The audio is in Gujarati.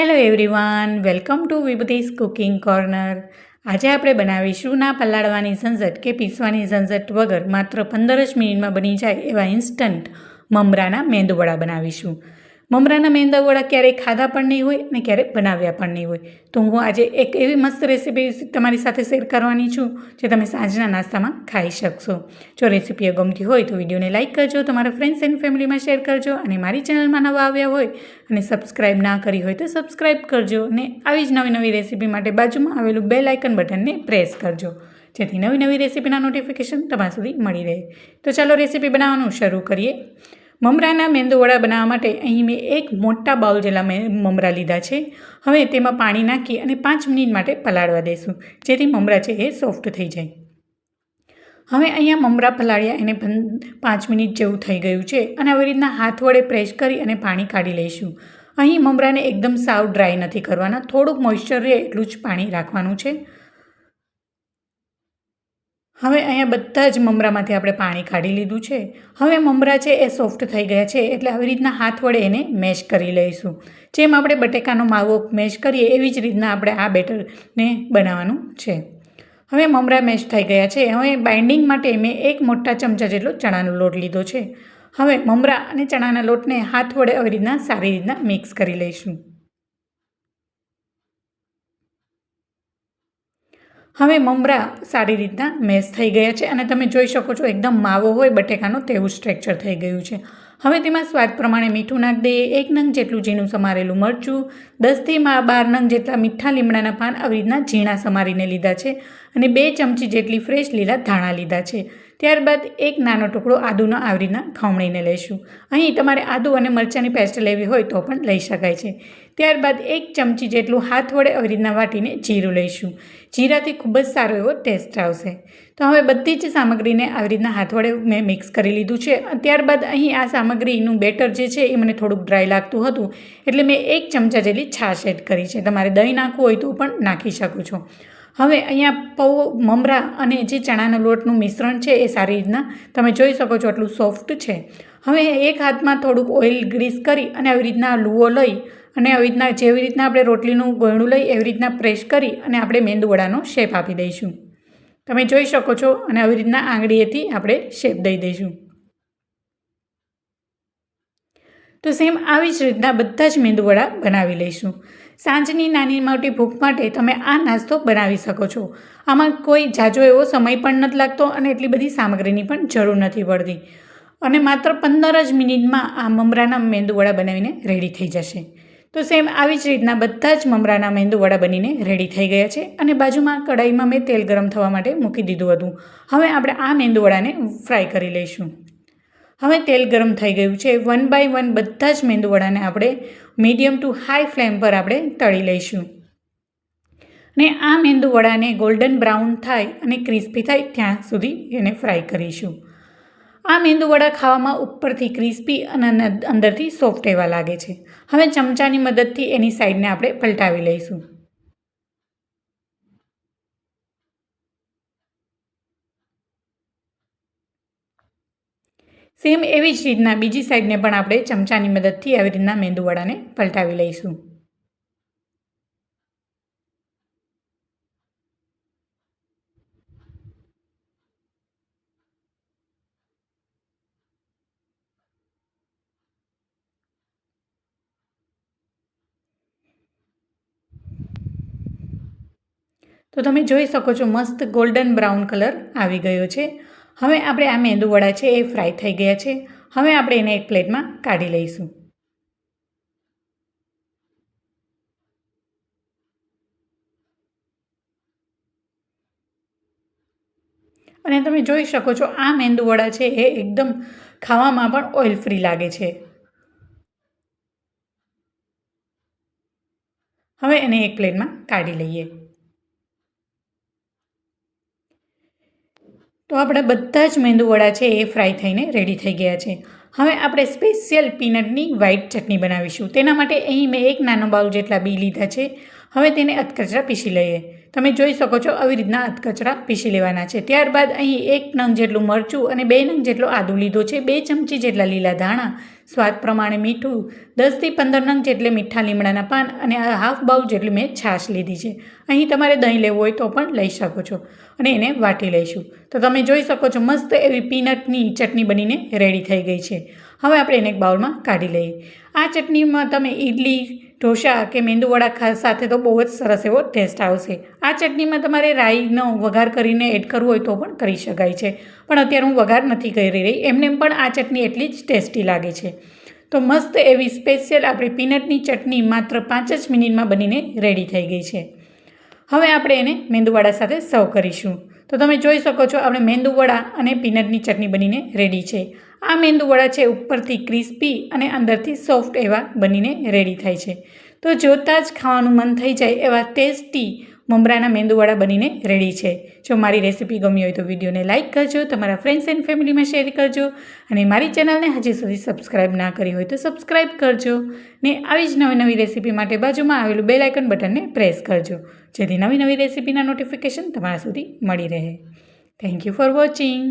Hello everyone, welcome to વિભૂતિસ cooking corner. આજે આપણે બનાવીશું ના પલાળવાની ઝંઝટ કે પીસવાની ઝંઝટ વગર માત્ર 15 જ મિનિટમાં બની જાય એવા ઇન્સ્ટન્ટ મમરાના મેંદુવડા બનાવીશું. મમરાના મેંદુવડા ક્યારેય ખાધા પણ નહીં હોય અને ક્યારેય બનાવ્યા પણ નહીં હોય. તો હું આજે એક એવી મસ્ત રેસીપી તમારી સાથે શેર કરવાની છું જે તમે સાંજના નાસ્તામાં ખાઈ શકશો. જો રેસીપીઓ ગમતી હોય તો વિડીયોને લાઇક કરજો, તમારા ફ્રેન્ડ્સ એન્ડ ફેમિલીમાં શેર કરજો અને મારી ચેનલમાં નવા આવ્યા હોય અને સબસ્ક્રાઇબ ના કરી હોય તો સબસ્ક્રાઇબ કરજો અને આવી જ નવી રેસીપી માટે બાજુમાં આવેલું બેલ આઇકન બટનને પ્રેસ કરજો જેથી નવી રેસીપીના નોટિફિકેશન તમારા સુધી મળી રહે. તો ચાલો રેસીપી બનાવવાનું શરૂ કરીએ. મમરાના મેંદુવડા બનાવવા માટે અહીં મેં એક મોટા બાઉલ જેટલા મમરા લીધા છે. હવે તેમાં પાણી નાખી અને 5 મિનિટ માટે પલાળવા દઈશું જેથી મમરા છે એ સોફ્ટ થઈ જાય. હવે અહીંયા મમરા પલાળ્યા એને 5 મિનિટ જેવું થઈ ગયું છે અને આવી રીતના હાથ વડે પ્રેસ કરી અને પાણી કાઢી લઈશું. અહીં મમરાને એકદમ સાવ ડ્રાય નથી કરવાના, થોડુંક મોઇશ્ચર રહે એટલું જ પાણી રાખવાનું છે. હવે અહીંયા બધા જ મમરામાંથી આપણે પાણી કાઢી લીધું છે. હવે મમરા છે એ સોફ્ટ થઈ ગયા છે એટલે આવી રીતના હાથ વડે એને મેશ કરી લઈશું. જેમ આપણે બટેકાનો માવો મેશ કરીએ એવી જ રીતના આપણે આ બેટરને બનાવવાનું છે. હવે મમરા મેશ થઈ ગયા છે. હવે બાઇન્ડિંગ માટે મેં 1 મોટા ચમચા જેટલો ચણાનો લોટ લીધો છે. હવે મમરા અને ચણાના લોટને હાથ વડે આવી રીતના સારી રીતના મિક્સ કરી લઈશું. હવે મમરા સારી રીતના મેશ થઈ ગયા છે અને તમે જોઈ શકો છો એકદમ માવો હોય બટેકાનો તેવું સ્ટ્રક્ચર થઈ ગયું છે. હવે તેમાં સ્વાદ પ્રમાણે મીઠું નાખી દઈએ, 1 નંગ જેટલું ઝીણું સમારેલું મરચું, 10 થી 12 નંગ જેટલા મીઠા લીમડાના પાન આવી રીતના ઝીણા સમારીને લીધા છે અને 2 ચમચી જેટલી ફ્રેશ લીલા ધાણા લીધા છે. ત્યારબાદ 1 નાનો ટુકડો આદુનો આવી રીતના ખમણીને લઈશું. અહીં તમારે આદુ અને મરચાંની પેસ્ટ લેવી હોય તો પણ લઈ શકાય છે. ત્યારબાદ 1 ચમચી જેટલું હાથ વડે આવી રીતના વાટીને જીરું લઈશું. જીરાથી ખૂબ જ સારો એવો ટેસ્ટ આવશે. તો હવે બધી જ સામગ્રીને આવી રીતના હાથ વડે મેં મિક્સ કરી લીધું છે. ત્યારબાદ અહીં આ સામગ્રીનું બેટર જે છે એ મને થોડુંક ડ્રાય લાગતું હતું એટલે મેં 1 ચમચા જેટલી છાશ એડ કરી છે. તમારે દહીં નાખવું હોય તો પણ નાખી શકો છો. હવે અહીંયા મમરા અને જે ચણાના લોટનું મિશ્રણ છે એ સારી રીતના તમે જોઈ શકો છો આટલું સોફ્ટ છે. હવે એક હાથમાં થોડુંક ઓઇલ ગ્રીસ કરી અને આવી રીતના લુઓ લઈ અને આવી રીતના જેવી રીતના આપણે રોટલીનું ગોયણું લઈ એવી રીતના પ્રેસ કરી અને આપણે મેંદુવડાનો શેપ આપી દઈશું. તમે જોઈ શકો છો અને આવી રીતના આંગળીએથી આપણે શેપ દઈ દઈશું. તો સેમ આવી જ રીતના બધા જ મેંદુવડા બનાવી લઈશું. સાંજની નાની મોટી ભૂખ માટે તમે આ નાસ્તો બનાવી શકો છો. આમાં કોઈ ઝાઝો એવો સમય પણ નથી લાગતો અને એટલી બધી સામગ્રીની પણ જરૂર નથી પડતી અને માત્ર 15 જ મિનિટમાં આ મમરાના મેંદુવડા બનાવીને રેડી થઈ જશે. તો સેમ આવી જ રીતના બધા જ મમરાના મેંદુવડા બનીને રેડી થઈ ગયા છે અને બાજુમાં કઢાઈમાં મેં તેલ ગરમ થવા માટે મૂકી દીધું હતું. હવે આપણે આ મેંદુવડાને ફ્રાય કરી લઈશું. હવે તેલ ગરમ થઈ ગયું છે. 1 બાય 1 બધા જ મેંદુવડાને આપણે મીડિયમ ટુ હાઈ ફ્લેમ પર આપણે તળી લઈશું અને આ મેંદુવડાને ગોલ્ડન બ્રાઉન થાય અને ક્રિસ્પી થાય ત્યાં સુધી એને ફ્રાય કરીશું. આ મેંદુવડા ખાવામાં ઉપરથી ક્રિસ્પી અને અંદરથી સોફ્ટ એવા લાગે છે. હવે ચમચાની મદદથી એની સાઈડને આપણે પલટાવી લઈશું. સેમ એવી જ રીતના બીજી સાઈડને પણ આપણે ચમચાની મદદથી આવી રીતના મેંદુવડાને પલટાવી લઈશું. તો તમે જોઈ શકો છો મસ્ત ગોલ્ડન બ્રાઉન કલર આવી ગયો છે. હવે આપણે આ મેંદુવડા છે એ ફ્રાય થઈ ગયા છે. હવે આપણે એને એક પ્લેટમાં કાઢી લઈશું. અને તમે જોઈ શકો છો આ મેંદુવડા છે એ એકદમ ખાવામાં પણ ઓઇલ ફ્રી લાગે છે. હવે એને એક પ્લેટમાં કાઢી લઈએ. તો આપણા બધા જ મેંદુવડા છે એ ફ્રાય થઈને રેડી થઈ ગયા છે. હવે આપણે સ્પેશિયલ પીનટની વ્હાઇટ ચટણી બનાવીશું. તેના માટે અહીં મેં 1 નાનો બાઉલ જેટલા બી લીધા છે. હવે તેને અધકચરા પીસી લઈએ. તમે જોઈ શકો છો આવી રીતના અધકચરા પીસી લેવાના છે. ત્યારબાદ અહીં 1 નંગ જેટલું મરચું અને 2 નંગ જેટલો આદું લીધો છે, 2 ચમચી જેટલા લીલા ધાણા, સ્વાદ પ્રમાણે મીઠું, 10થી 15 નંગ જેટલે મીઠા લીમડાના પાન અને હાફ બાઉલ જેટલી મેં છાશ લીધી છે. અહીં તમારે દહીં લેવું હોય તો પણ લઈ શકો છો અને એને વાટી લઈશું. તો તમે જોઈ શકો છો મસ્ત એવી પીનટની ચટણી બનીને રેડી થઈ ગઈ છે. હવે આપણે એને એક બાઉલમાં કાઢી લઈએ. આ ચટણીમાં તમે ઇડલી, ઢોસા કે મેંદુવડા સાથે તો બહુ જ સરસ એવો ટેસ્ટ આવશે. આ ચટણીમાં તમારે રાઈનો વઘાર કરીને એડ કરવું હોય તો પણ કરી શકાય છે, પણ અત્યારે હું વઘાર નથી કરી રહી. એમને પણ આ ચટણી એટલી જ ટેસ્ટી લાગે છે. તો મસ્ત એવી સ્પેશિયલ આપણી પીનટની ચટણી માત્ર 5 જ મિનિટમાં બનીને રેડી થઈ ગઈ છે. હવે આપણે એને મેંદુવડા સાથે સર્વ કરીશું. તો તમે જોઈ શકો છો આપણે મેંદુવડા અને પીનટની ચટણી બનીને રેડી છે. આ મેંદુવડા છે ઉપરથી ક્રિસ્પી અને અંદરથી સોફ્ટ એવા બનીને રેડી થાય છે. તો જોતાં જ ખાવાનું મન થઈ જાય એવા ટેસ્ટી મમરાના મેંદુવડા બનીને રેડી છે. જો મારી રેસીપી ગમી હોય તો વિડીયોને લાઇક કરજો, તમારા ફ્રેન્ડ્સ એન્ડ ફેમિલીમાં શેર કરજો અને મારી ચેનલને હજી સુધી સબસ્ક્રાઈબ ના કરી હોય તો સબસ્ક્રાઈબ કરજો ને આવી જ નવી રેસીપી માટે બાજુમાં આવેલું બેલ આઇકન બટનને પ્રેસ કરજો, જેથી નવી રેસીપીના નોટિફિકેશન તમારા સુધી મળી રહે. Thank you for watching.